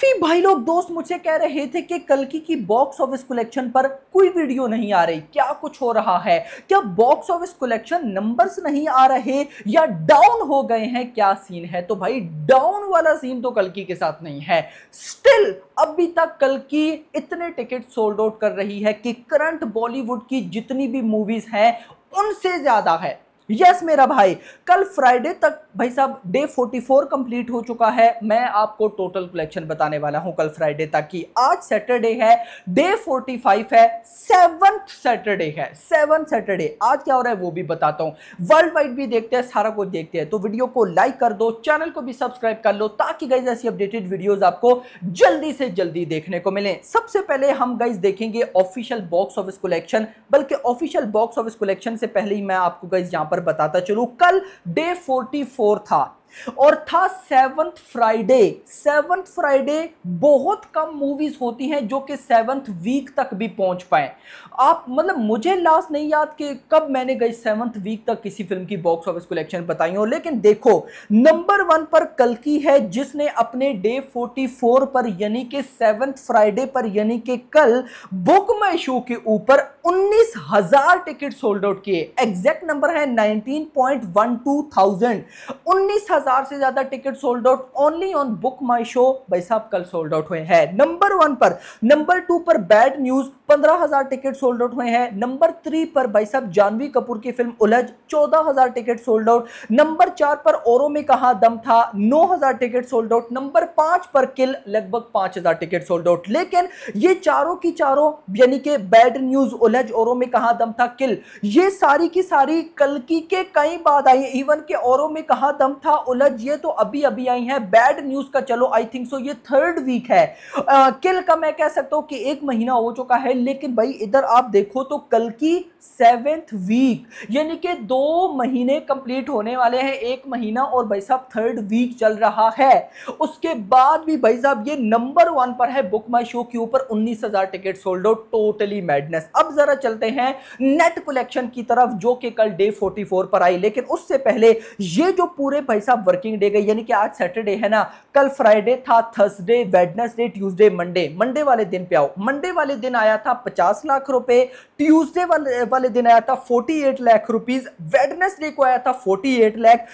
काफी भाई लोग दोस्त मुझसे कह रहे थे कि कल्कि की बॉक्स ऑफिस कलेक्शन पर कोई वीडियो नहीं आ रही, क्या कुछ हो रहा है, क्या बॉक्स ऑफिस कलेक्शन नंबर्स नहीं आ रहे या डाउन हो गए हैं, क्या सीन है। तो भाई डाउन वाला सीन तो कल्कि के साथ नहीं है। स्टिल अभी तक कल्कि इतने टिकट सोल्ड आउट कर रही है कि करंट बॉलीवुड की जितनी भी मूवीज हैं उनसे ज्यादा है। यस मेरा भाई, कल फ्राइडे तक भाई साहब डे 44 कंप्लीट हो चुका है। मैं आपको टोटल कलेक्शन बताने वाला हूं कल फ्राइडे तक की। आज सैटरडे है, डे 45 है, 7th सैटरडे है, 7th सैटरडे। आज क्या हो रहा है वो भी बताता हूं। वर्ल्ड वाइड भी देखते हैं, सारा कुछ देखते हैं। तो वीडियो को लाइक कर दो, चैनल को भी सब्सक्राइब कर लो ताकि गाइस ऐसी अपडेटेड वीडियोस आपको जल्दी से जल्दी देखने को मिले। सबसे पहले हम गाइस देखेंगे ऑफिशियल बॉक्स ऑफिस कलेक्शन, बल्कि ऑफिशियल बॉक्स ऑफिस कलेक्शन से पहले ही मैं आपको गाइस यहां पर बताता चलूं, कल डे 44 था और था 7th फ्राइडे। 7th फ्राइडे बहुत कम मूवीज होती हैं जो कि 7th वीक तक भी पहुंच पाए। आप मतलब मुझे लास्ट नहीं याद कि कब मैंने गई 7th वीक तक किसी फिल्म की बॉक्स ऑफिस कलेक्शन बताई हो, लेकिन देखो नंबर 1 पर कल्कि है जिसने अपने डे 44 पर यानी कि 7th फ्राइडे पर यानी कि कल बुक माई शो के ऊपर 19,000 टिकट सोल्ड आउट किए। एग्जैक्ट नंबर है 19.12,000। 19,000 से ज्यादा ticket sold out only on book my show भाई साहब कल सोल्ड आउट हुए हैं नंबर 1 पर। नंबर 2 पर bad news 15,000 ticket sold out हुए हैं। नंबर 3 पर भाई साहब जानवी कपूर की फिल्म उलझ 14,000 टिकट सोल्ड आउट। नंबर 4 पर औरों में कहां दम था 9,000 टिकट सोल्ड आउट। नंबर 5 पर किल लगभग 5,000 टिकट सोल्ड आउट। लेकिन ये चारों की चारों यानी कि बैड न्यूज उलझ औरों में कहां दम था किल, ये सारी की सारी कल्कि के कई बाद आई। इवन के औरों में कहां दम था उलझ ये तो अभी अभी आई है। बैड न्यूज का चलो आई थिंक सो ये 3rd वीक है। किल का मैं कह सकता हूं कि 1 महीना हो चुका है। लेकिन भाई इधर आप देखो तो कल्कि 7th वीक यानी कि 2 महीने कंप्लीट होने वाले हैं, 1 महीना और भाई साहब 3rd वीक चल रहा है। उसके बाद भी भाई साहब ये नंबर 1 पर है बुक माई शो के ऊपर 19,000 ticket sold out. Totally madness. अब जरा चलते हैं नेट कलेक्शन की तरफ जो कि कल डे 44 पर आई। लेकिन उससे पहले ये जो पूरे भाई साहब वर्किंग डे गए यानी कि आज सैटरडे है ना, कल फ्राइडे था, थर्सडे, वेडनेसडे, ट्यूसडे, मंडे वाले दिन पे आओ। मंडे वाले दिन आया था 50 लाख रुपए, ट्यूसडे वाले दिन आया था 48 लाख रुपीज, वेडनेसडे को आया था 48 लाख,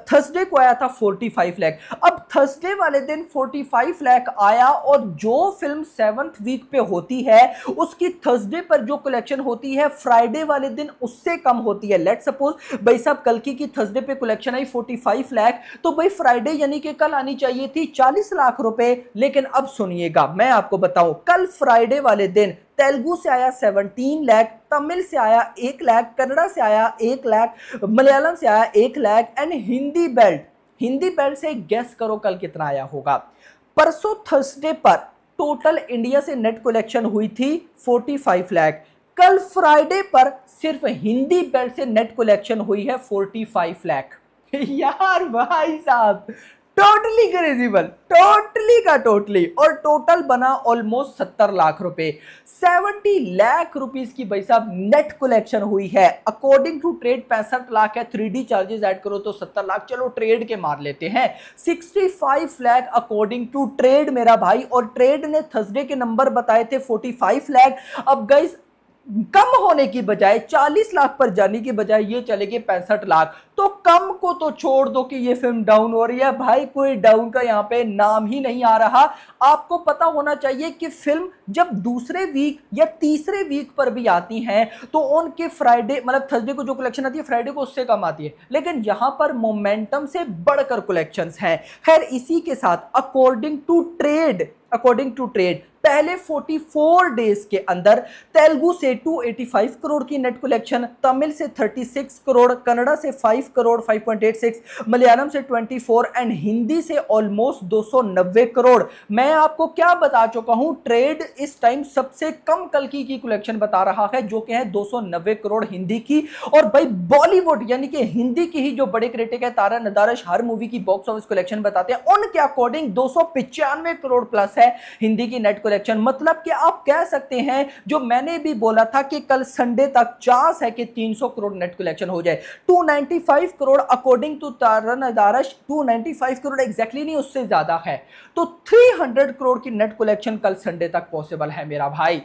थर्सडे को आया था 45 लाख। अब थर्सडे वाले दिन 45 लाख आया और जो फिल्म 7th वीक पे होती है उसकी थर्सडे पर जो कलेक्शन होती है फ्राइडे वाले दिन उससे कम होती है। लेट्स सपोज भाई साहब कल्कि की थर्सडे पे कलेक्शन आई 45 लाख, तो भाई फ्राइडे यानी कि कल आनी चाहिए थी 40 लाख रुपए। लेकिन अब सुनिएगा मैं आपको बताऊं, कल फ्राइडे वाले दिन तेलुगु से आया 17 लाख, तमिल से आया 1 लाख, कन्नड़ा से आया 1 लाख, मलयालम से आया 1 लाख एंड हिंदी बेल्ट से गेस करो कल कितना आया होगा। परसों थर्सडे पर टोटल इंडिया से नेट कलेक्शन हुई थी 45 लाख। कल फ्राइडे पर सिर्फ हिंदी बेल्ट से नेट कलेक्शन हुई है 45 लाख। यार भाई साहब टोटली क्रेजिबल, टोटली का टोटली, और टोटल बना ऑलमोस्ट 70 लाख रुपए। 70 लाख रुपीस की भाई साहब नेट कलेक्शन हुई है। अकॉर्डिंग टू ट्रेड 65 लाख है, 3D चार्जेस ऐड करो तो 70 लाख, चलो ट्रेड के मार लेते हैं 65 लाख अकॉर्डिंग टू ट्रेड मेरा भाई। और ट्रेड ने थर्सडे के नंबर बताए थे 45 लाख। अब गाइस कम होने की बजाय 40 लाख पर जाने की बजाय ये चले गए 65 लाख। तो कम को तो छोड़ दो कि ये फिल्म डाउन हो रही है, भाई कोई डाउन का यहां पे नाम ही नहीं आ रहा। आपको पता होना चाहिए कि फिल्म जब दूसरे वीक या तीसरे वीक पर भी आती हैं तो उनके फ्राइडे मतलब थर्सडे को जो कलेक्शन आती है फ्राइडे को उससे कम आती है, लेकिन यहां पर मोमेंटम से बढ़कर कलेक्शंस हैं। खैर इसी के साथ अकॉर्डिंग टू ट्रेड पहले 44 डेज के अंदर तेलुगु से 285 करोड़ की नेट कलेक्शन, तमिल से 36 करोड़, कन्नड़ा से 5 करोड़ 5.86, मलयालम से 24 एंड हिंदी से ऑलमोस्ट 290 करोड़। मैं आपको क्या बता चुका हूं, ट्रेड इस टाइम सबसे कम कल्कि की कलेक्शन बता रहा है जो कि है 290 करोड़ हिंदी की। और भाई बॉलीवुड यानी कि हिंदी की ही जो बड़े क्रिटिक है तारा नदारश हर मूवी की बॉक्स ऑफिस कलेक्शन बताते हैं, उनके अकॉर्डिंग 295 करोड़ प्लस है हिंदी की नेट कलेक्शन। मतलब कि आप कह सकते हैं जो मैंने भी बोला था कि कल संडे तक चांस है कि 300 करोड़ नेट कलेक्शन हो जाए। 295 295 करोड़ अकॉर्डिंग टू तारन अदारश, 295 करोड़ एग्जैक्टली नहीं, उससे ज्यादा है। तो 300 करोड़ की नेट कलेक्शन कल संडे तक पॉसिबल है मेरा भाई।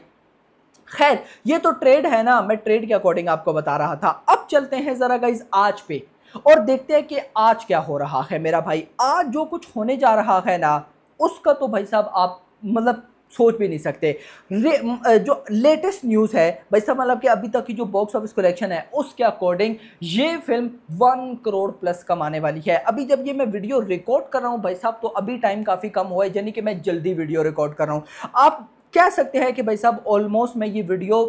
खैर ये तो ट्रेड है ना, मैं ट्रेड के अकॉर्डिंग आपको बता रहा था। अब चलते हैं जरा गाइस आज पे और देखते हैं कि आज क्या हो रहा है मेरा भाई। आज जो कुछ होने जा रहा है ना, उसका तो भाई साहब आप मतलब सोच भी नहीं सकते। जो लेटेस्ट न्यूज़ है भाई साहब, मतलब कि अभी तक की जो बॉक्स ऑफिस कलेक्शन है उसके अकॉर्डिंग ये फिल्म 1 करोड़ प्लस कमाने वाली है। अभी जब ये मैं वीडियो रिकॉर्ड कर रहा हूँ भाई साहब, तो अभी टाइम काफ़ी कम हुआ है, यानी कि मैं जल्दी वीडियो रिकॉर्ड कर रहा हूँ। आप कह सकते हैं कि भाई साहब ऑलमोस्ट मैं ये वीडियो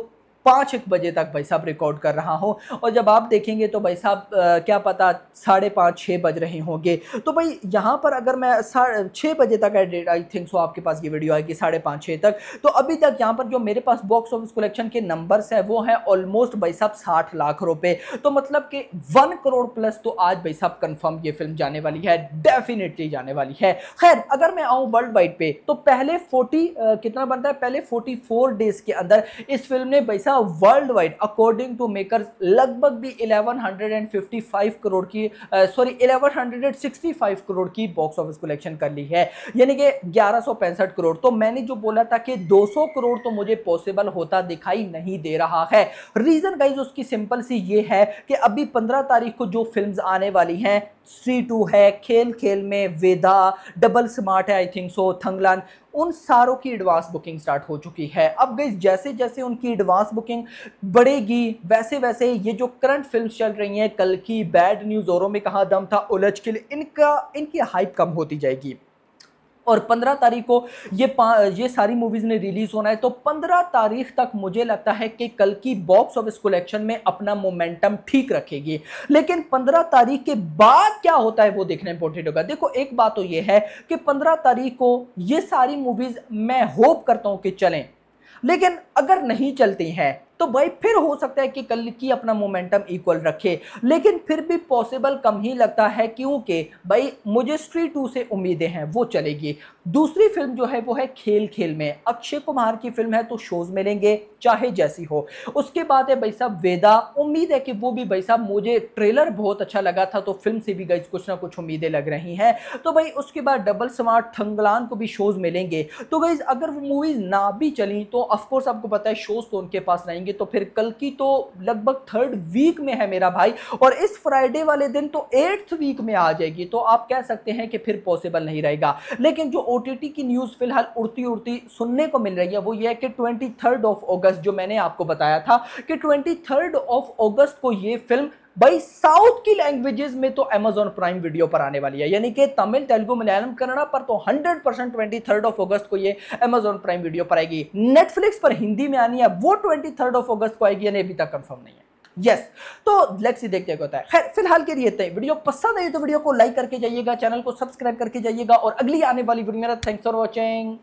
5-1 बजे तक भाई साहब रिकॉर्ड कर रहा हूँ, और जब आप देखेंगे तो भाई साहब क्या पता 5:30-6 बज रहे होंगे। तो भाई यहाँ पर अगर मैं 6 बजे तक आई थिंक सो आपके पास ये वीडियो आएगी 5:30-6 तक, तो अभी तक यहाँ पर जो मेरे पास बॉक्स ऑफिस कलेक्शन के नंबर्स है वो है ऑलमोस्ट भाई साहब 60 लाख रुपए। तो मतलब कि 1 करोड़ प्लस तो आज भाई साहब कंफर्म ये फिल्म जाने वाली है, डेफिनेटली जाने वाली है। खैर अगर मैं आऊँ वर्ल्ड वाइड पे, तो पहले 40 कितना बनता है, पहले 44 डेज के अंदर इस फिल्म ने भाई world wide according to makers लगभग भी 1155 करोड़ की 1165 करोड़ की बॉक्स ऑफिस कलेक्शन कर ली है, यानी कि 1165 करोड़। तो मैंने जो बोला था कि 200 करोड़ तो मुझे पॉसिबल होता दिखाई नहीं दे रहा है। रीजन गाइस उसकी सिंपल सी ये है कि अभी 15 तारीख को जो फिल्म्स आने वाली हैं, स्त्री 2 है, खेल खेल में, वेदा, डबल स्मार्ट है आई थिंक सो, थंगलान, उन सारों की एडवांस बुकिंग स्टार्ट हो चुकी है। अब गाइस जैसे जैसे उनकी एडवांस बुकिंग बढ़ेगी वैसे वैसे ये जो करंट फिल्म्स चल रही हैं, कल की, बैड न्यूज़, औरों में कहाँ दम था, उलझ के लिए, इनकी हाइप कम होती जाएगी। और 15 तारीख को ये सारी मूवीज ने रिलीज होना है, तो 15 तारीख तक मुझे लगता है कि कल की बॉक्स ऑफिस कलेक्शन में अपना मोमेंटम ठीक रखेगी। लेकिन 15 तारीख के बाद क्या होता है वो देखना इंपॉर्टेंट होगा। देखो एक बात तो ये है कि 15 तारीख को ये सारी मूवीज मैं होप करता हूं कि चलें, लेकिन अगर नहीं चलती हैं तो भाई फिर हो सकता है कि कल की अपना मोमेंटम इक्वल रखे, लेकिन फिर भी पॉसिबल कम ही लगता है, क्योंकि भाई मुझे स्त्री 2 से उम्मीदें हैं वो चलेगी। दूसरी फिल्म जो है वो है खेल खेल में, अक्षय कुमार की फिल्म है तो शोज मिलेंगे चाहे जैसी हो। उसके बाद है भाई साहब वेदा, उम्मीद है कि वो भी भाई साहब, मुझे ट्रेलर बहुत अच्छा लगा था तो फिल्म से भी गाइस कुछ ना कुछ उम्मीदें लग रही हैं। तो भाई उसके बाद डबल स्मार्ट, थंगलान को भी शोज मिलेंगे। तो गाइस अगर वो मूवीज ना भी चली तो ऑफकोर्स आपको पता है शोज तो उनके पास रहेंगे। तो फिर कल की तो लगभग 3rd वीक में है मेरा भाई, और इस फ्राइडे वाले दिन तो 8th वीक में आ जाएगी। तो आप कह सकते हैं कि फिर पॉसिबल नहीं रहेगा। लेकिन जो ओटीटी की न्यूज़ फिलहाल उड़ती उड़ती सुनने को मिल रही है वो ये है कि 23rd ऑफ अगस्त, जो मैंने आपको बताया था कि 23rd ऑफ अगस्त को ये फिल्म भाई साउथ की लैंग्वेजेस में तो Amazon प्राइम वीडियो पर आने वाली है, यानी कि तमिल, तेलुगु, मलयालम, कन्नड़ा पर तो 100% 23rd ऑफ अगस्त को ये Amazon प्राइम वीडियो पर आएगी। नेटफ्लिक्स पर हिंदी में आनी है वो 23rd ऑफ अगस्त को आएगी, यानी अभी तक कंफर्म नहीं है। यस तो लेट्स सी देखते हैं क्या होता है। खैर फिलहाल के लिए इतना ही। वीडियो पसंद आई तो वीडियो को लाइक करके जाइएगा, चैनल को सब्सक्राइब करके जाइएगा, और अगली आने वाली वीडियो मेरा थैंक्स फॉर वॉचिंग।